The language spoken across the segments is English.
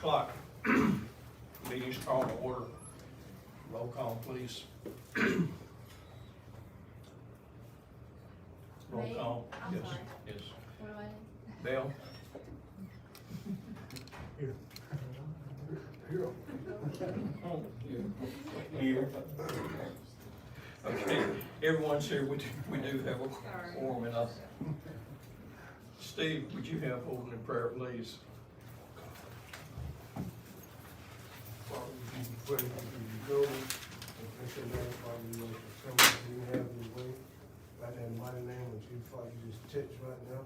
o'clock. Meeting's called to order. Roll call, please. Roll Me? call. I'm Yes. sorry. Yes. What do I need? Bell? Here. Okay, everyone's here. We do have a quorum in us. Steve, would you have opening prayer, please? Father, we give you praise, we give you glory, and bless your name, Father, we want to come to you, have your way. Right now, in the mighty name of Jesus, Father, you just touch right now.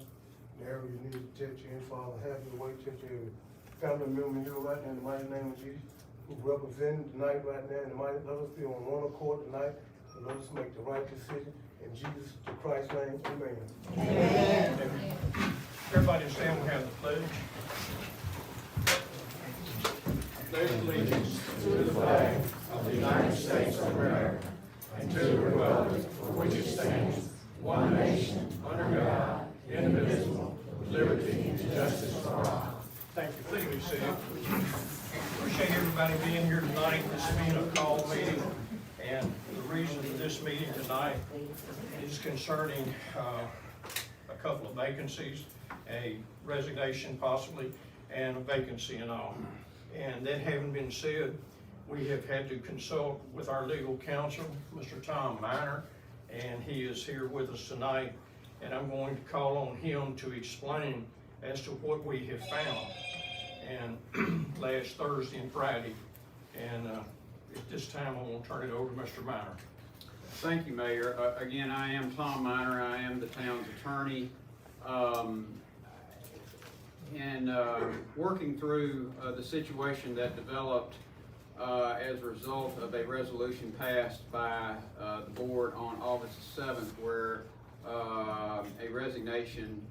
The area you need to touch in, Father, have your way, touch every family member here right now, in the mighty name of Jesus. Who represent tonight right now, in the mighty, let us be on one accord tonight, and let us make the right decision. In Jesus Christ's name, amen. Amen. Everybody stand, we have the pledge. Pledge allegiance to the flag of the United States of America and to the republic for which it stands, one nation, under God, indivisible, with liberty and justice for all. Thank you. Please be seated. Appreciate everybody being here tonight. This being a call meeting, and the reason for this meeting tonight is concerning a couple of vacancies, a resignation possibly, and a vacancy and all. And that having been said, we have had to consult with our legal counsel, Mr. Tom Miner, and he is here with us tonight. And I'm going to call on him to explain as to what we have found and last Thursday and Friday. And at this time, I'm going to turn it over to Mr. Miner. Thank you, Mayor. Again, I am Tom Miner. I am the town's attorney. Working through the situation that developed as a result of a resolution passed by the board on August 7th, where a resignation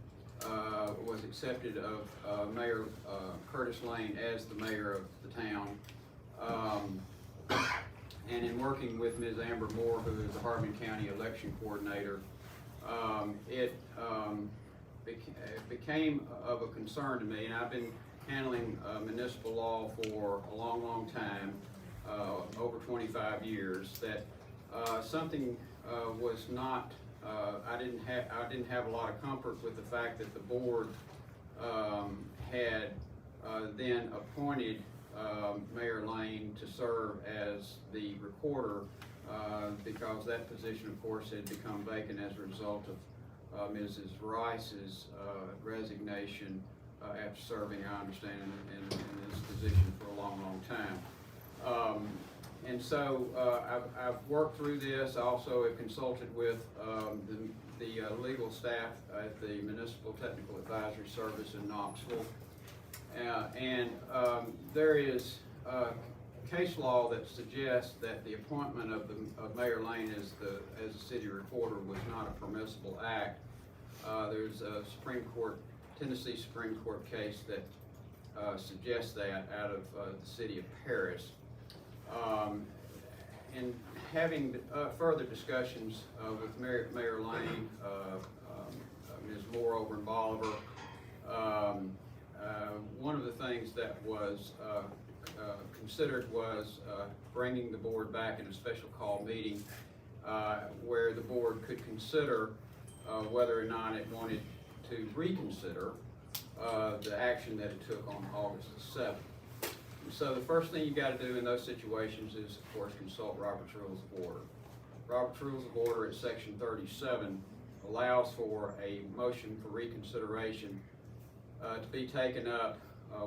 was accepted of Mayor Curtis Lane as the mayor of the town. And in working with Ms. Amber Moore, who is the Hardeman County Election Coordinator, it became of a concern to me, and I've been handling municipal law for a long time, over 25 years, that something was not, I didn't have a lot of comfort with the fact that the board had then appointed Mayor Lane to serve as the recorder, because that position, of course, had become vacant as a result of Mrs. Rice's resignation after serving, I understand, in this position for a long time. And so I've worked through this. I also have consulted with the legal staff at the Municipal Technical Advisory Service in Knoxville. There is case law that suggests that the appointment of Mayor Lane as the city recorder was not a permissible act. There's a Tennessee Supreme Court case that suggests that out of the city of Paris. And having further discussions with Mayor Lane, Ms. Moore over in Bolivar, one of the things that was considered was bringing the board back in a special call meeting where the board could consider whether or not it wanted to reconsider the action that it took on August the 7th. So the first thing you got to do in those situations is, of course, consult Robert's Rules of Order. Robert's Rules of Order at section 37 allows for a motion for reconsideration to be taken up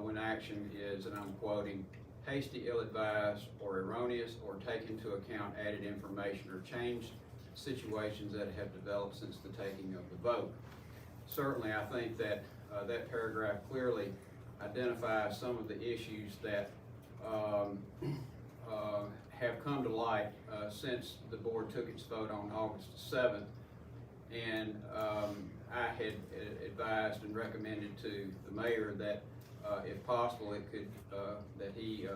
when action is, and I'm quoting, hasty, ill-advised, or erroneous, or take into account added information or changed situations that have developed since the taking of the vote. Certainly, I think that that paragraph clearly identifies some of the issues that have come to light since the board took its vote on August 7th. And I had advised and recommended to the mayor that if possible, that he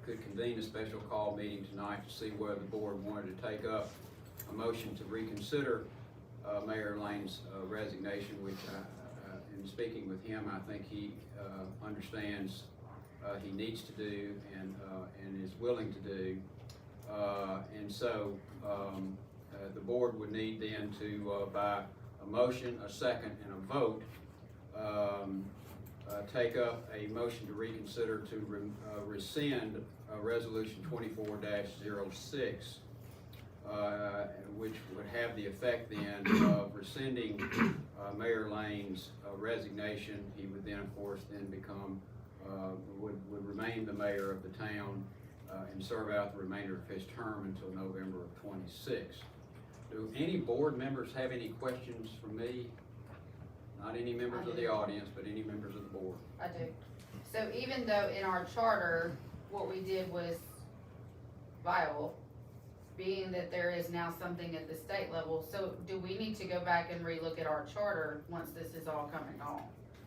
could convene a special call meeting tonight to see whether the board wanted to take up a motion to reconsider Mayor Lane's resignation, which in speaking with him, I think he understands he needs to do and is willing to do. And so the board would need then to, by a motion, a second, and a vote, take up a motion to reconsider to rescind Resolution 24-06, which would have the effect then of rescinding Mayor Lane's resignation. He would then, of course, become, would remain the mayor of the town and serve out the remainder of his term until November of 26. Do any board members have any questions for me? Not any members of the audience, but any members of the board. I do. So even though in our charter, what we did was viable, being that there is now something at the state level, so do we need to go back and relook at our charter once this is all coming on?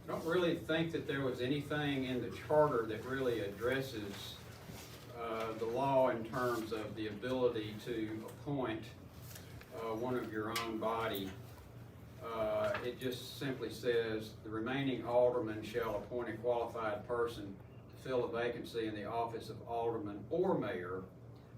I don't really think that there was anything in the charter that really addresses the law in terms of the ability to appoint one of your own body. It just simply says, the remaining alderman shall appoint a qualified person to fill a vacancy in the office of alderman or mayor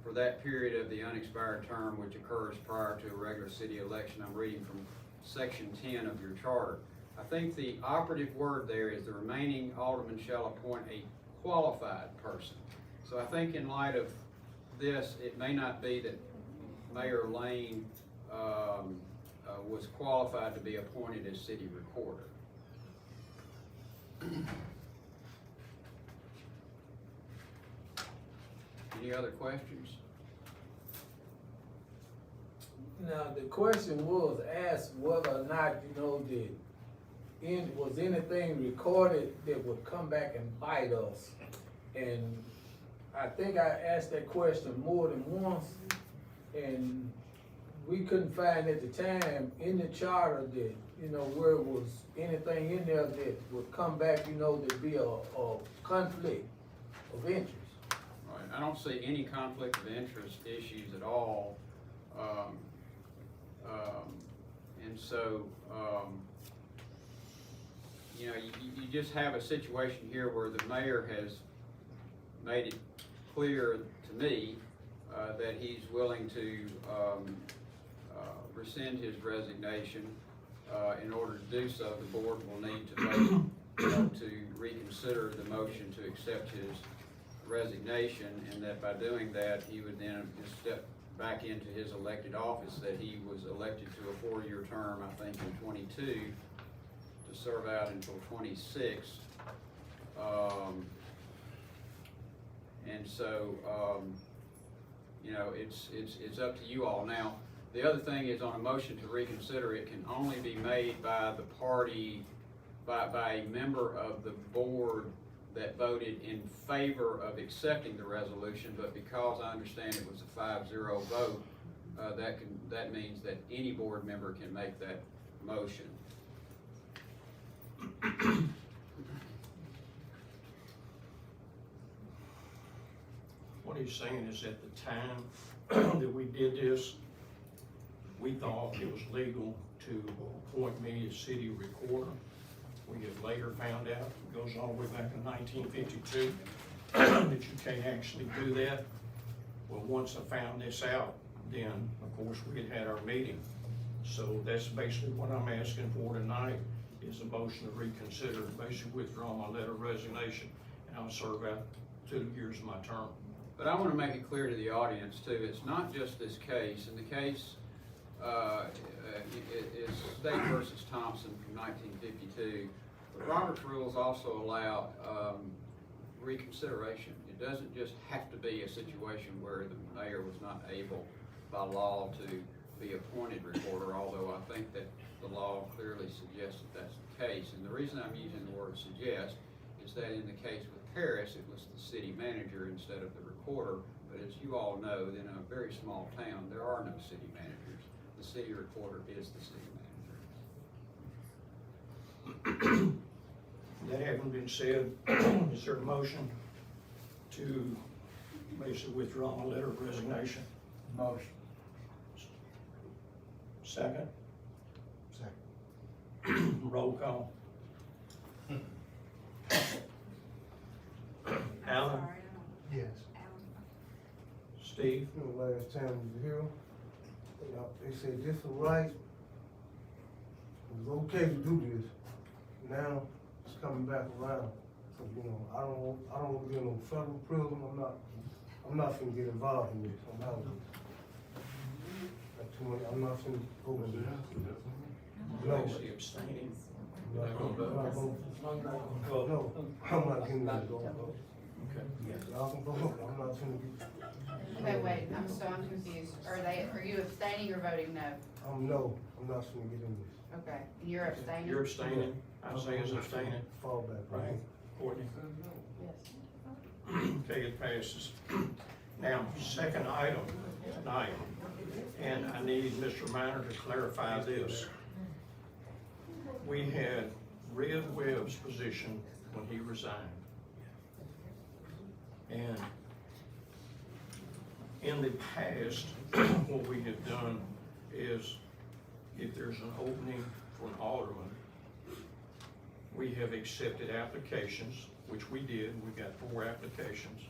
for that period of the unexpired term which occurs prior to a regular city election. I'm reading from section 10 of your charter. I think the operative word there is the remaining alderman shall appoint a qualified person. So I think in light of this, it may not be that Mayor Lane was qualified to be appointed as city recorder. Any other questions? Now, the question was asked whether or not, was anything recorded that would come back and bite us. And I think I asked that question more than once, and we couldn't find at the time in the charter that, where it was anything in there that would come back, to be a conflict of interest. Right. I don't see any conflict of interest issues at all. And so, you just have a situation here where the mayor has made it clear to me that he's willing to rescind his resignation. In order to do so, the board will need to vote to reconsider the motion to accept his resignation, and that by doing that, he would then just step back into his elected office that he was elected to a 4-year term, I think in 22, to serve out until 26. And so, it's up to you all. Now, the other thing is, on a motion to reconsider, it can only be made by the party, by a member of the board that voted in favor of accepting the resolution, but because I understand it was a 5-0 vote, that means that any board member can make that motion. What he's saying is, at the time that we did this, we thought it was legal to appoint me as city recorder. We have later found out, it goes all the way back in 1952, that you can't actually do that. Well, once I found this out, then, of course, we had our meeting. So that's basically what I'm asking for tonight, is a motion to reconsider, basically withdraw my letter of resignation, and I'll serve out 2 years of my term. But I want to make it clear to the audience too, it's not just this case. In the case is State versus Thompson from 1952. But Robert's rules also allow reconsideration. It doesn't just have to be a situation where the mayor was not able by law to be appointed recorder, although I think that the law clearly suggests that that's the case. And the reason I'm using the word suggest is that in the case with Paris, it was the city manager instead of the recorder. But as you all know, in a very small town, there are no city managers. The city recorder is the city manager. That having been said, is there a motion to basically withdraw my letter of resignation? Motion. Second? Second. Roll call. Alan, Yes. Steve, You know, last time we were here, you know, they said this was right. It was okay to do this. Now, it's coming back around. So, you know, I don't want to be in no federal prison. I'm not finna get involved in this. I'm not. Like too much, I'm not finna go in this. No. is he abstaining? I'm not gonna vote. No, I'm not getting this going. Okay. Y'all can vote. I'm not finna get. Okay, wait, I'm confused. Are you abstaining or voting no? No, I'm not finna get in this. Okay, and you're abstaining? You're abstaining, Isaiah's abstaining, Fall back, right? Courtney? Yes. Okay, it passes. Now, second item tonight, and I need Mr. Minor to clarify this. We had Red Webb's position when he resigned. And in the past, what we have done is, if there's an opening for an alderman, we have accepted applications, which we did. We got 4 applications.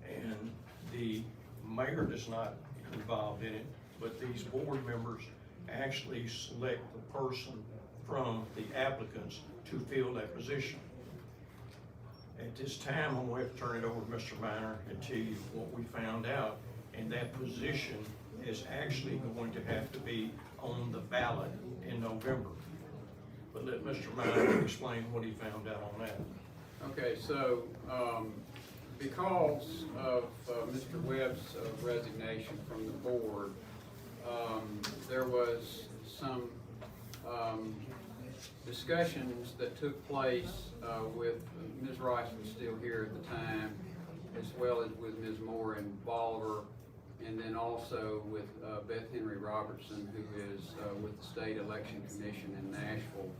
And the mayor is not involved in it, but these board members actually select the person from the applicants to fill that position. At this time, I'm going to have to turn it over to Mr. Minor and tell you what we found out, and that position is actually going to have to be on the ballot in November. But let Mr. Minor explain what he found out on that. Okay, so, because of Mr. Webb's resignation from the board, there was some discussions that took place with, Ms. Rice was still here at the time, as well as with Ms. Moore and Bolivar, and then also with Beth Henry Robertson, who is with the State Election Commission in Nashville,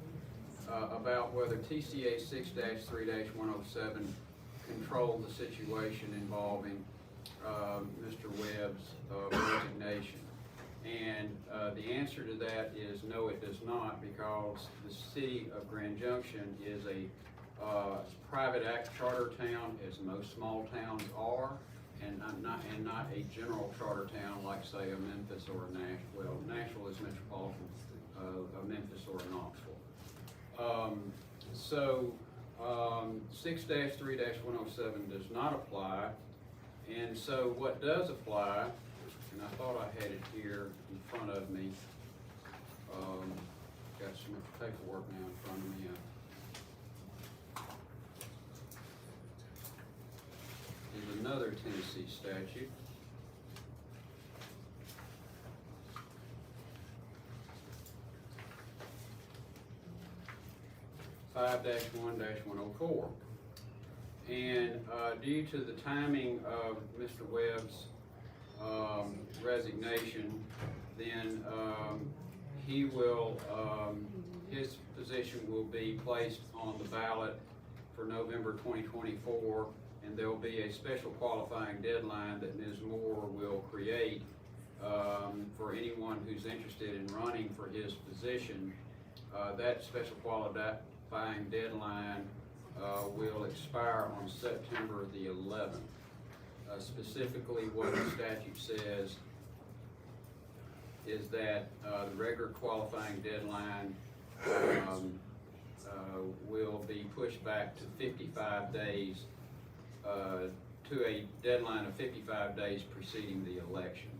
about whether TCA 6-3-107 controlled the situation involving Mr. Webb's resignation. And the answer to that is no, it does not, because the city of Grand Junction is a private act charter town, as most small towns are, and not a general charter town like, say, a Memphis or a Nashville. Well, Nashville is metropolitan, a Memphis or a Knoxville. 6-3-107 does not apply, and so what does apply, and I thought I had it here in front of me, got some paperwork now in front of me. Is another Tennessee statute. (5-1-104). And due to the timing of Mr. Webb's resignation, then he will, his position will be placed on the ballot for November 2024, and there will be a special qualifying deadline that Ms. Moore will create for anyone who's interested in running for his position. That special qualifying deadline will expire on September the 11th. Specifically, what the statute says is that the regular qualifying deadline will be pushed back to 55 days, to a deadline of 55 days preceding the election.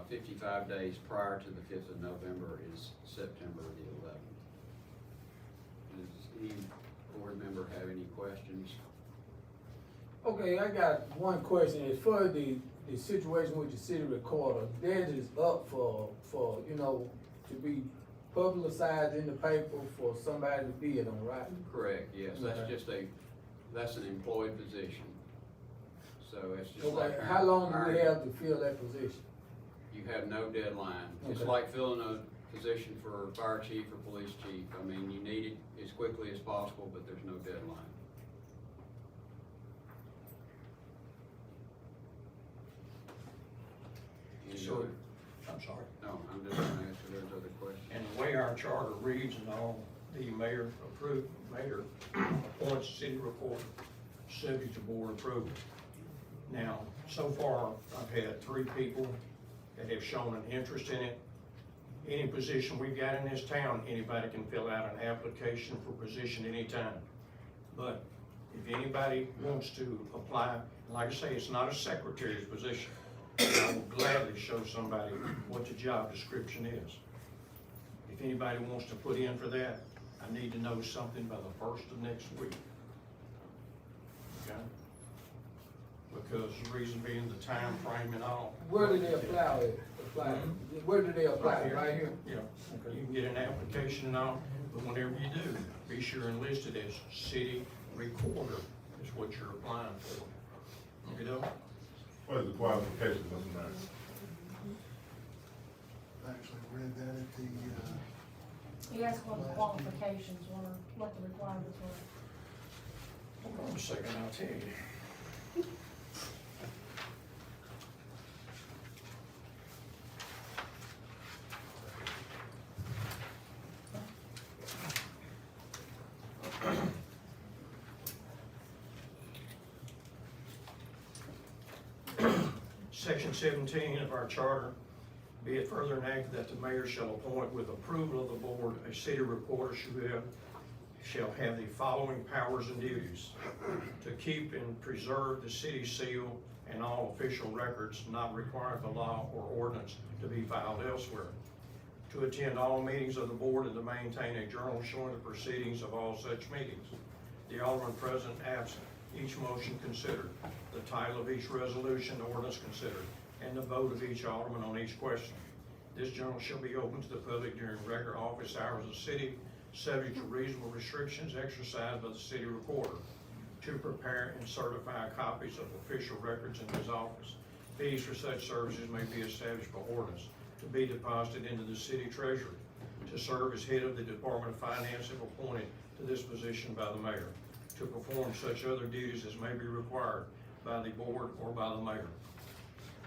55 days prior to the 5th of November is September the 11th. Does any board member have any questions? Okay, I got one question. As far as the situation with the city recorder, that is up for you know, to be publicized in the paper for somebody to bid on, right? Correct, yes, that's Okay. just that's an employed position. So it's just Okay, like. how long do we have to fill that position? You have no deadline. It's Okay. like filling a position for fire chief or police chief. I mean, you need it as quickly as possible, but there's no deadline. Any So, other- I'm sorry. No, I'm just gonna answer those other questions. And the way our charter reads and all, the mayor appoints city recorder. subject to board approval. Now, so far, I've had 3 people that have shown an interest in it. Any position we've got in this town, anybody can fill out an application for position anytime. But if anybody wants to apply, like I say, it's not a secretary's position. I will gladly show somebody what the job description is. If anybody wants to put in for that, I need to know something by the 1st of next week. Okay? Because the reason being the time frame and all. Where do they apply? Where do they apply? Right here? Yeah, you can get an application and all, but whenever you do, be sure and list it as city recorder is what you're applying for. You know? What is the qualifications of the mayor? I actually read that at the, He asked what the qualifications were, what the requirements were. Hold on a second, I'll tell you. Section 17 of our charter, be it further enacted that the mayor shall appoint with approval of the board a city recorder shall have the following powers and duties: to keep and preserve the city seal and all official records not required by law or ordinance to be filed elsewhere, to attend all meetings of the board and to maintain a journal showing the proceedings of all such meetings, the alderman present absent, each motion considered, the title of each resolution, ordinance considered, and the vote of each alderman on each question. This journal shall be open to the public during regular office hours of the city, subject to reasonable restrictions exercised by the city recorder, to prepare and certify copies of official records in his office. Fees for such services may be established by ordinance, to be deposited into the city treasury, to serve as head of the Department of Finance if appointed to this position by the mayor, to perform such other duties as may be required by the board or by the mayor.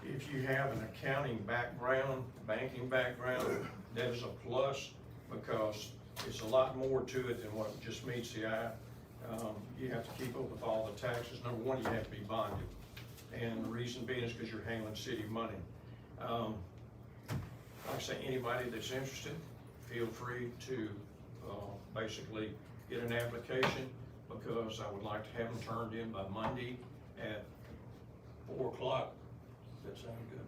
If you have an accounting background, banking background, that is a plus, because it's a lot more to it than what just meets the eye. You have to keep up with all the taxes. Number one, you have to be bonded. And the reason being is because you're handling city money. Like I say, anybody that's interested, feel free to basically get an application, because I would like to have them turned in by Monday at 4 o'clock. That sound good?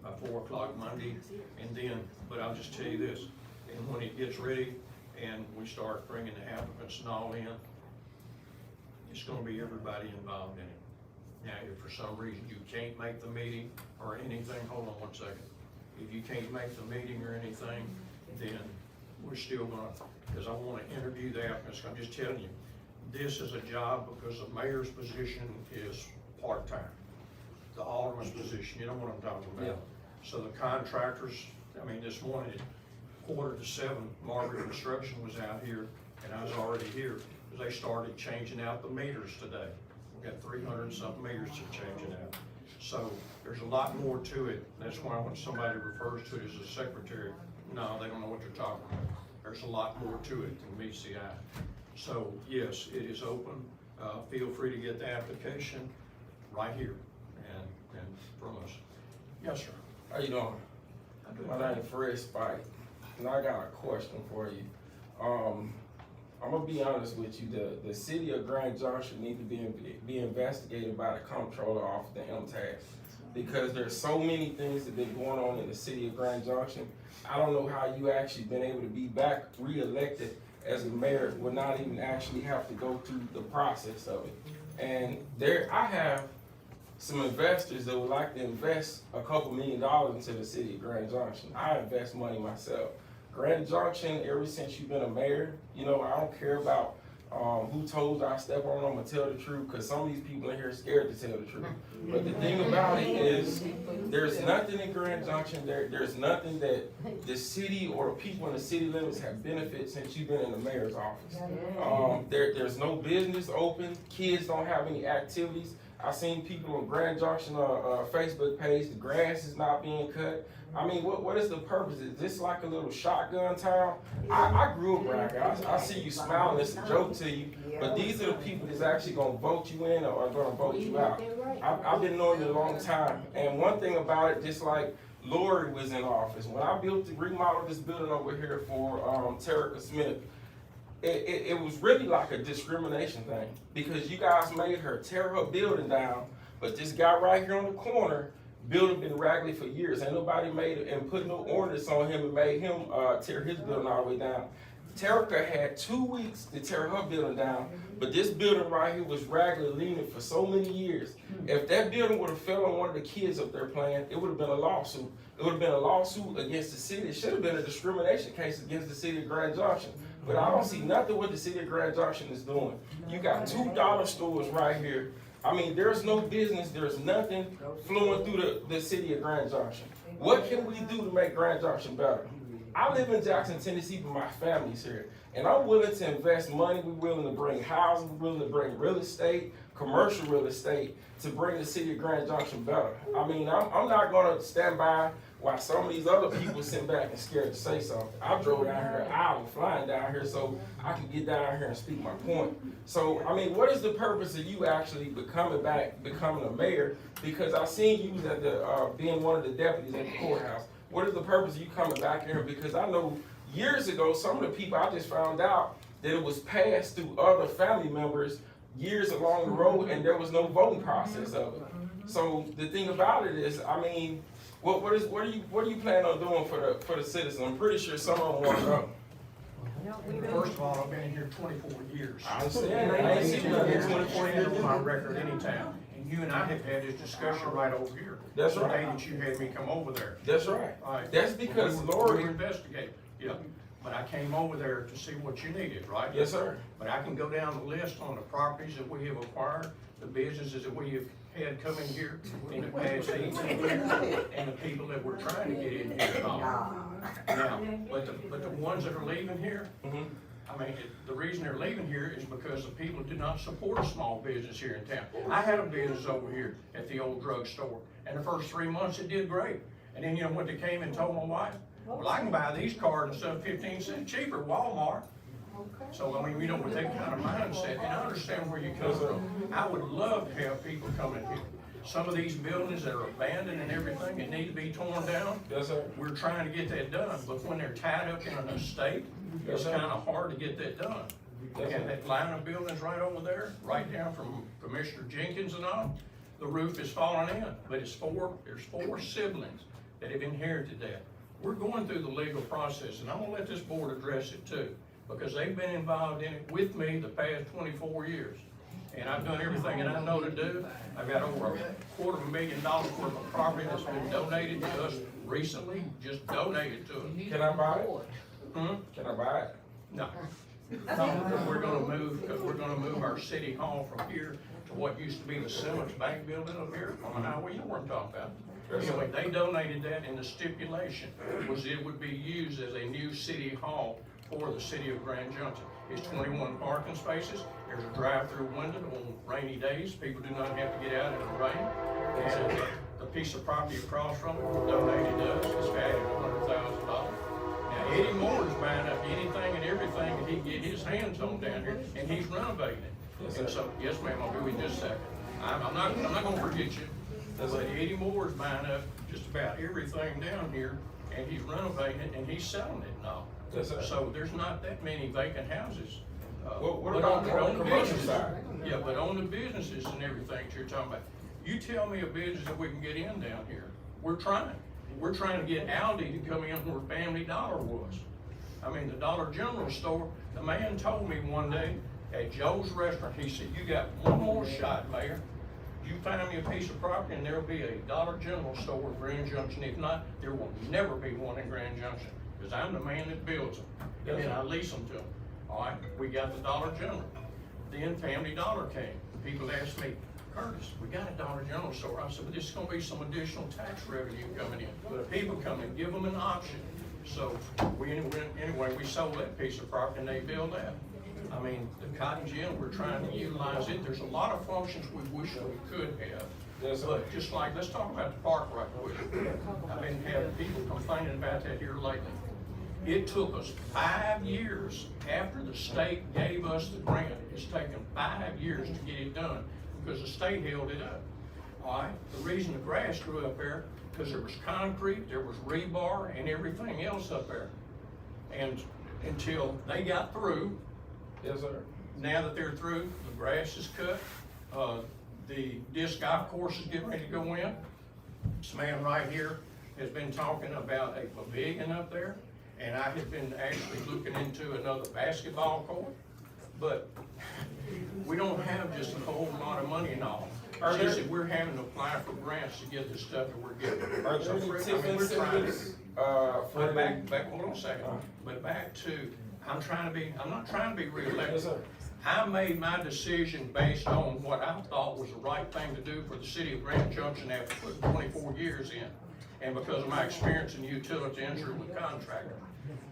By 4 o'clock Monday, and then, but I'll just tell you this, and when it gets ready and we start bringing the applicants and all in, it's gonna be everybody involved in it. Now, if for some reason you can't make the meeting or anything, hold on one second. If you can't make the meeting or anything, then we're still gonna, because I wanna interview the applicants. I'm just telling you, this is a job because the mayor's position is part-time. The alderman's position, you know what I'm talking about. Yeah. So the contractors, I mean, this morning at 6:45, Margaret Construction was out here, and I was already here, because they started changing out the meters today. We got 300 and something meters to change it out. So there's a lot more to it. That's why when somebody refers to it as a secretary, no, they don't know what they're talking about. There's a lot more to it than meets the eye. So yes, it is open. Feel free to get the application right here and from us. Yes, sir. How you doing? My name is Fred Spike, and I got a question for you. I'm gonna be honest with you. The city of Grand Junction need to be investigated by the comptroller office, the MTAG, because there's so many things that been going on in the city of Grand Junction. I don't know how you actually been able to be back re-elected as a mayor would not even actually have to go through the process of it. And I have some investors that would like to invest a couple $1 million into the city of Grand Junction. I invest money myself. Grand Junction, ever since you've been a mayor, I don't care about who toes I step on. I'm gonna tell the truth, because some of these people in here are scared to tell the truth. But the thing about it is, there's nothing in Grand Junction, there's nothing that the city or people in the city limits have benefited since you've been in the mayor's office. There's no business open, kids don't have any activities. I seen people on Grand Junction Facebook page, the grass is not being cut. I mean, what is the purpose? Is this like a little shotgun town? I grew up around here. I see you smiling, it's a joke to you, but these are the people that's actually gonna vote you in or are gonna vote you out. I've been knowing you a long time, and one thing about it, just like Lori was in office, when I remodeled this building over here for Terica Smith, it was really like a discrimination thing, because you guys made her tear her building down, but this guy right here on the corner, building been raggedy for years. Ain't nobody made it and put no ordinance on him and made him tear his building all the way down. Terica had 2 weeks to tear her building down, but this building right here was raggedy leaning for so many years. If that building would have fell on one of the kids up there playing, it would have been a lawsuit. It would have been a lawsuit against the city. It should have been a discrimination case against the city of Grand Junction. But I don't see nothing what the city of Grand Junction is doing. You got $2 stores right here. I mean, there's no business, there's nothing flowing through the city of Grand Junction. What can we do to make Grand Junction better? I live in Jackson, Tennessee, but my family's here. And I'm willing to invest money, we're willing to bring housing, we're willing to bring real estate, commercial real estate, to bring the city of Grand Junction better. I mean, I'm not gonna stand by while some of these other people sit back and scared to say something. I drove down here an hour flying down here so I could get down here and speak my point. So, I mean, what is the purpose of you actually becoming a mayor? Because I seen you at the, being one of the deputies at the courthouse. What is the purpose of you coming back here? Because I know years ago, some of the people, I just found out that it was passed through other family members years along the road, and there was no voting process of it. So the thing about it is, I mean, what are you planning on doing for the citizens? I'm pretty sure some of them want to know. First of all, I've been here 24 years. I understand. I ain't seen nothing in 24 years. On my record anytime. And you and I have had this discussion right over here. That's The right. day that you had me come over there. That's right. All right. That's because We Lori. were investigating, yeah. But I came over there to see what you needed, right? Yes, sir. But I can go down the list on the properties that we have acquired, the businesses that we have had come in here in the past 18 years, and the people that we're trying to get in here and all. Now, but the ones that are leaving here, I mean, the reason they're leaving here is because the people do not support a small business here in town. I had a business over here at the old drugstore, and the first 3 months it did great. And then, you know what, they came and told my wife? Well, I can buy these cars and stuff 15 cents cheaper at Walmart. So, I mean, you know, with that kind of mindset, and I understand where you come from. I would love to have people come in here. Some of these buildings that are abandoned and everything, that need to be torn down. Yes, sir. We're trying to get that done, but when they're tied up in an estate, it's kind of hard to get that done. And that line of buildings right over there, right down from Commissioner Jenkins and all, the roof is falling in, but there's four siblings that have inherited that. We're going through the legal process, and I'm gonna let this board address it too, because they've been involved in it with me the past 24 years. And I've done everything that I know to do. I've got over $250,000 worth of property that's been donated to us recently, just donated to us. Can I buy it? Hmm? Can I buy it? No. No, because we're gonna move our city hall from here to what used to be the Simmons Bank building up here on the highway, you know what I'm talking about. Anyway, they donated that, and the stipulation was it would be used as a new city hall for the city of Grand Junction. It's 21 parking spaces, there's a drive-through window on rainy days, people do not have to get out in the rain. And the piece of property across from it was donated to us, it's valued at $100,000. Now, Eddie Moore is buying up anything and everything that he can get his hands on down here, and he's renovating it. And so, yes ma'am, I'll be with you in just a second. I'm not gonna forget you. But Eddie Moore is buying up just about everything down here, and he's renovating it, and he's selling it and all. Yes, sir. So there's not that many vacant houses. What But about on the commercial businesses- side? Yeah, but on the businesses and everything that you're talking about, you tell me a business that we can get in down here. We're trying. We're trying to get Aldi to come in where Family Dollar was. I mean, the Dollar General store, the man told me one day at Joe's Restaurant, he said, you got one more shot, Mayor. You find me a piece of property and there'll be a Dollar General store in Grand Junction. If not, there will never be one in Grand Junction, because I'm the man that builds them. And then I lease them to them. All right, we got the Dollar General. Then Family Dollar came. People asked me, Curtis, we got a Dollar General store. I said, but this is gonna be some additional tax revenue coming in. But people come and give them an option. So anyway, we sold that piece of property and they built that. I mean, the cotton gin, we're trying to utilize it. There's a lot of functions we wish that we could have. Yes, sir. But just like, let's talk about the park right quick. I've been having people complaining about that here lately. It took us 5 years after the state gave us the grant. It's taken 5 years to get it done because the state held it up. All right, the reason the grass grew up there, because there was concrete, there was rebar and everything else up there. And until they got through, Yes, sir. now that they're through, the grass is cut, the disc golf course is getting ready to go in. This man right here has been talking about a pavilion up there, and I have been actually looking into another basketball court, but we don't have just a whole lot of money and all. It's just that we're having to apply for grants to get the stuff that we're getting. Are there So, any I tip mean, we're trying to. incentives, But for back, hold on a second, but back to, I'm not trying to be Yes, reelected. sir. I made my decision based on what I thought was the right thing to do for the city of Grand Junction after putting 24 years in. And because of my experience in the utility industry with contractor.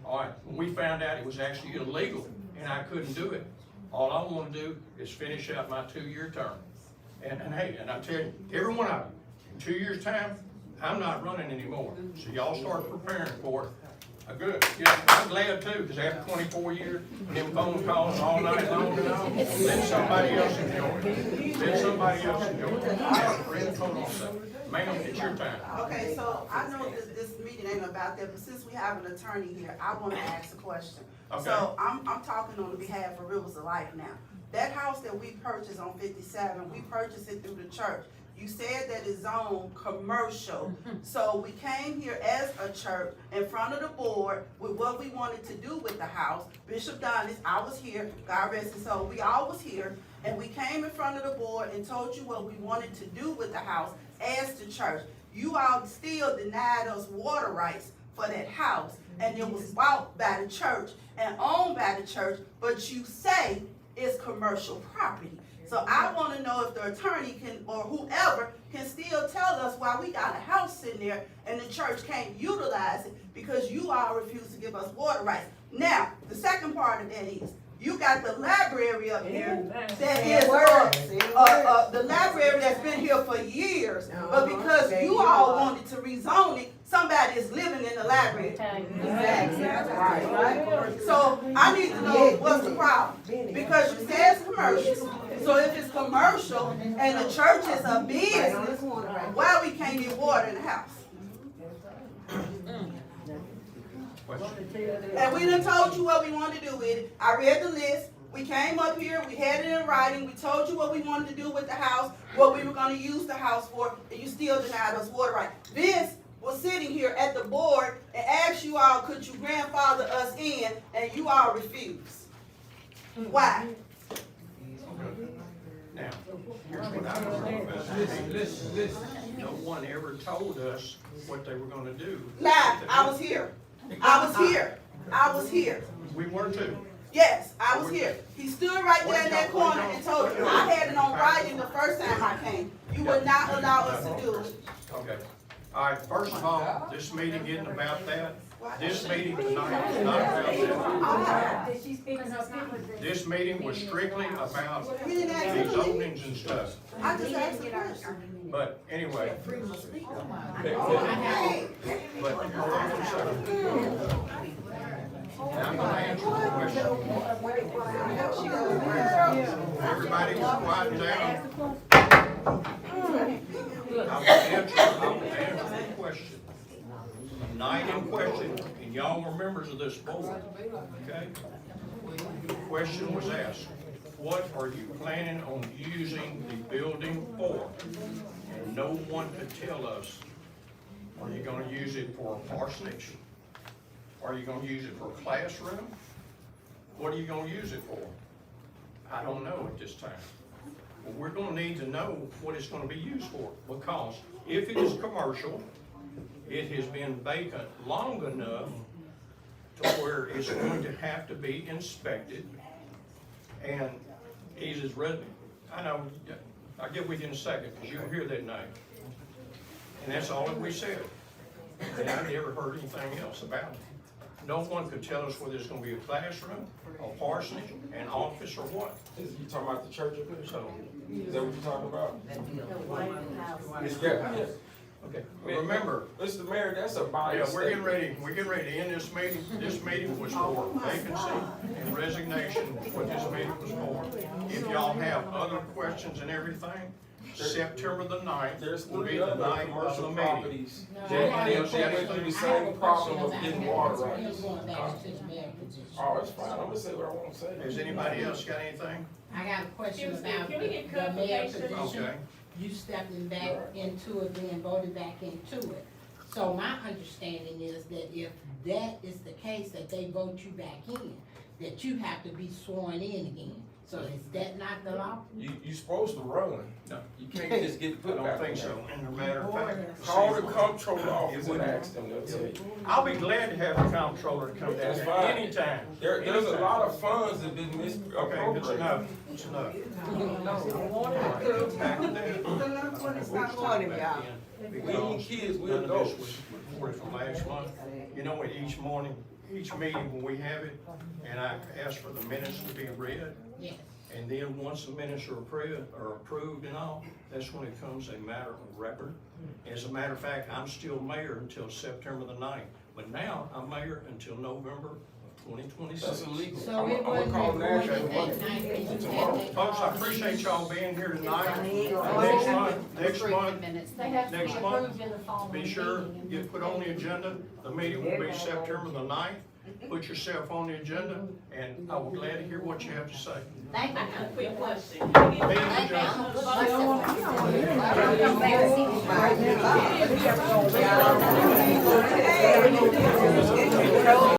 All right, when we found out it was actually illegal and I couldn't do it, all I wanna do is finish out my 2-year term. And hey, and I tell you, every one of you, in 2 years' time, I'm not running anymore. So y'all start preparing for it. Good, yeah, I'm glad too, because after 24 years, and them phone calls all night long and all, let somebody else enjoy it. Let somebody else enjoy it. Hold on a second. Ma'am, it's your time. Okay, so I know that this meeting ain't about that, but since we have an attorney here, I wanna ask a question. Okay. So I'm talking on behalf of Rivers of Life now. That house that we purchased on 57, we purchased it through the church. You said that it's zoned commercial. So we came here as a church in front of the board with what we wanted to do with the house. Bishop Donis, I was here, God rest his soul, we all was here. And we came in front of the board and told you what we wanted to do with the house as the church. You all still denied us water rights for that house. And it was bought by the church and owned by the church, but you say it's commercial property. So I wanna know if the attorney can, or whoever, can still tell us why we got a house sitting there and the church can't utilize it because you all refuse to give us water rights. Now, the second part of that is, you got the library up here that is, the library that's been here for years, but because you all wanted to rezone it, somebody is living in the library. So I need to know what's the problem, because you said it's commercial, so if it's commercial and the church is a business, why we can't get water in the house? And we done told you what we wanted to do with it. I read the list. We came up here, we had it in writing, we told you what we wanted to do with the house, what we were gonna use the house for, and you still denied us water rights. This was sitting here at the board and asked you all, could you grandfather us in, and you all refused. Why? Now, here's what I don't know about this. No one ever told us what they were gonna do. Lie, I was here. I was here. I was here. We were too. Yes, I was here. He stood right there in that corner and told you, I had it on writing the first time I came. You would not allow us to do it. Okay. All right, first of all, this meeting isn't about that. This meeting tonight is not about that. This meeting was strictly about these openings and stuff. I just asked a question. But anyway. But hold on for a second. Now I'm gonna answer the question. Everybody was quiet down. I will answer the question. The night in question, and y'all were members of this board, okay? The question was asked, what are you planning on using the building for? And no one could tell us, are you gonna use it for a parsonage? Are you gonna use it for a classroom? What are you gonna use it for? I don't know at this time. But we're gonna need to know what it's gonna be used for, because if it is commercial, it has been vacant long enough to where it's going to have to be inspected. And he's his resident. I know, I'll get with you in a second, because you were here that night. And that's all that we said. And I never heard anything else about it. no one could tell us whether it's gonna be a classroom, a parsonage, an office, or what. Is you talking about the church of Good Hope? Is that what you're talking about? It's Yeah. Okay, remember, Mr. Mayor, that's a biased yeah, we're getting statement. ready to end this meeting. This meeting was for vacancy and resignation, is what this meeting was for. If y'all have other questions and everything, September the 9th There's will be three the other night of commercial the meeting. properties No, that I have they a went through the same problem of getting water rights. Going back to the mayor position. Oh, it's fine, I'm gonna say what I wanna say. Has anybody else got anything? I got a question about Can we get the mayor clarification? position. Okay. You stepping back into it, then voted back into it. So my understanding is that if that is the case, that they vote you back in, that you have to be sworn in again. So is that not the law? You supposed to run. No. You can't just get I put back. don't think so. And as a matter of fact. Call the comptroller office and ask them, they'll tell you. I'll be glad to have the comptroller come down That's there fine. anytime. There's a Anytime. lot of funds that have been Okay, it's misappropriated. enough, it's enough. Back to that. We ain't kids, we None of this adults. was reported from last month. You know, at each morning, each meeting when we have it, and I ask for the minutes to be read, Yes. and then once the minutes are approved and all, that's when it comes a matter of record. As a matter of fact, I'm still mayor until September the 9th, but now I'm mayor until November of 2026. That's illegal. So I'm it gonna wasn't call recorded National that Monday. night that you had Tomorrow. that Folks, I call. appreciate y'all being here tonight. Next Approve month, the minutes. They have to be Next month, approved in the following be sure, meeting, and get put on the agenda. The meeting will be September the 9th. Put yourself on the agenda, and I will glad to hear what you have to say. Thank you. I got a quick question. Can we get Meeting adjourned. clarification?